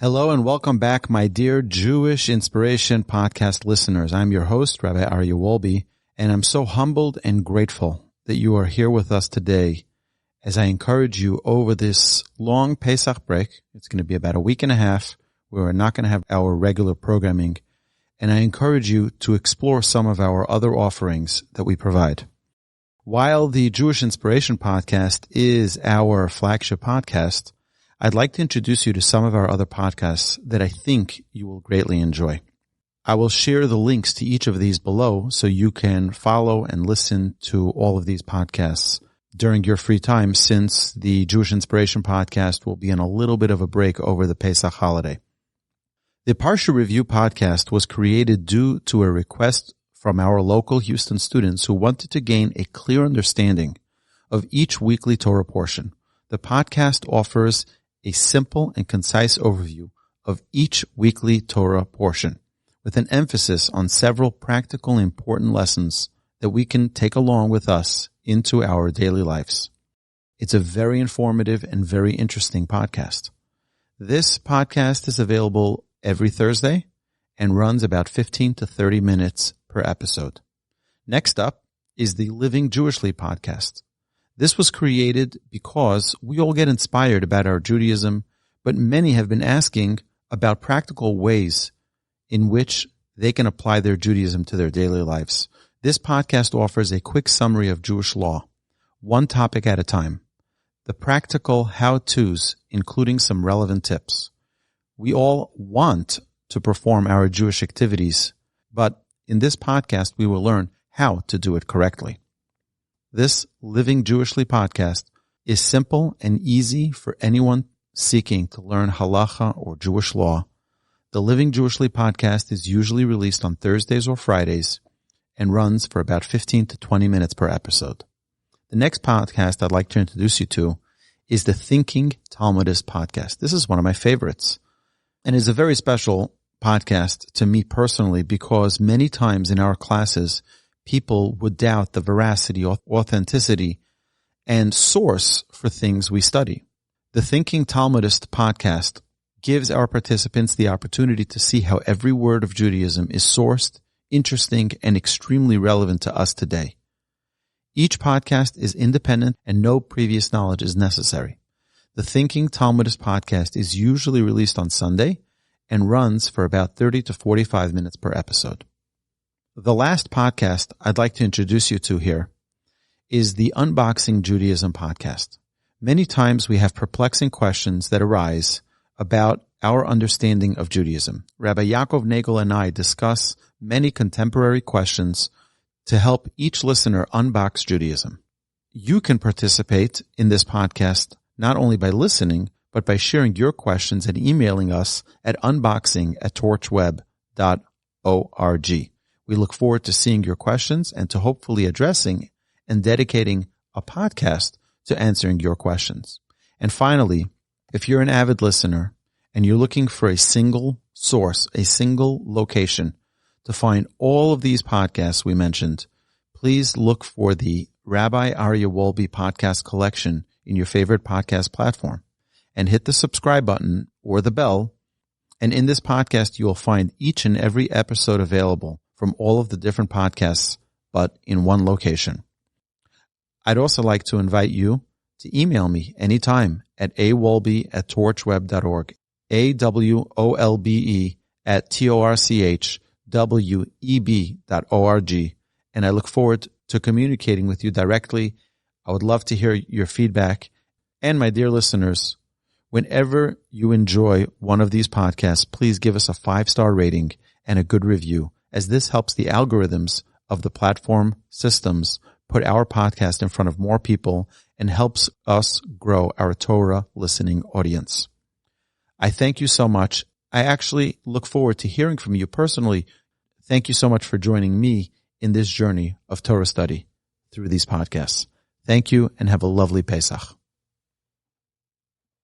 Hello and welcome back, my dear Jewish Inspiration Podcast listeners. I'm your host, Rabbi Aryeh Wolbe, and I'm so humbled and grateful that you are here with us today as I encourage you over this long Pesach break. It's going to be about a week and a half where we're not going to have our regular programming, and I encourage you to explore some of our other offerings that we provide. While the Jewish Inspiration Podcast is our flagship podcast, I'd like to introduce you to some of our other podcasts that I think you will greatly enjoy. I will share the links to each of these below so you can follow and listen to all of these podcasts during your free time, since the Jewish Inspiration Podcast will be in a little bit of a break over the Pesach holiday. The Parsha Review podcast was created due to a request from our local Houston students who wanted to gain a clear understanding of each weekly Torah portion. The podcast offers a simple and concise overview of each weekly Torah portion, with an emphasis on several practical and important lessons that we can take along with us into our daily lives. It's a very informative and very interesting podcast. This podcast is available every Thursday and runs about 15 to 30 minutes per episode. Next up is the Living Jewishly podcast. This was created because we all get inspired about our Judaism, but many have been asking about practical ways in which they can apply their Judaism to their daily lives. This podcast offers a quick summary of Jewish law, one topic at a time, the practical how-tos, including some relevant tips. We all want to perform our Jewish activities, but in this podcast, we will learn how to do it correctly. This Living Jewishly podcast is simple and easy for anyone seeking to learn halacha or Jewish law. The Living Jewishly podcast is usually released on Thursdays or Fridays and runs for about 15 to 20 minutes per episode. The next podcast I'd like to introduce you to is the Thinking Talmudist podcast. This is one of my favorites and is a very special podcast to me personally because many times in our classes, people would doubt the veracity, authenticity, and source for things we study. The Thinking Talmudist podcast gives our participants the opportunity to see how every word of Judaism is sourced, interesting, and extremely relevant to us today. Each podcast is independent and no previous knowledge is necessary. The Thinking Talmudist podcast is usually released on Sunday and runs for about 30 to 45 minutes per episode. The last podcast I'd like to introduce you to here is the Unboxing Judaism podcast. Many times we have perplexing questions that arise about our understanding of Judaism. Rabbi Yaakov Nagel and I discuss many contemporary questions to help each listener unbox Judaism. You can participate in this podcast not only by listening, but by sharing your questions and emailing us at unboxing@torchweb.org. We look forward to seeing your questions and to hopefully addressing and dedicating a podcast to answering your questions. And finally, if you're an avid listener and you're looking for a single source, a single location to find all of these podcasts we mentioned, please look for the Rabbi Aryeh Wolbe podcast collection in your favorite podcast platform and hit the subscribe button or the bell. And in this podcast, you will find each and every episode available from all of the different podcasts, but in one location. I'd also like to invite you to email me anytime at awolbe@torchweb.org, awolbe@torchweb.org, and I look forward to communicating with you directly. I would love to hear your feedback. And my dear listeners, whenever you enjoy one of these podcasts, please give us a 5-star rating and a good review, as this helps the algorithms of the platform systems put our podcast in front of more people and helps us grow our Torah listening audience. I thank you so much. I actually look forward to hearing from you personally. Thank you so much for joining me in this journey of Torah study through these podcasts. Thank you and have a lovely Pesach.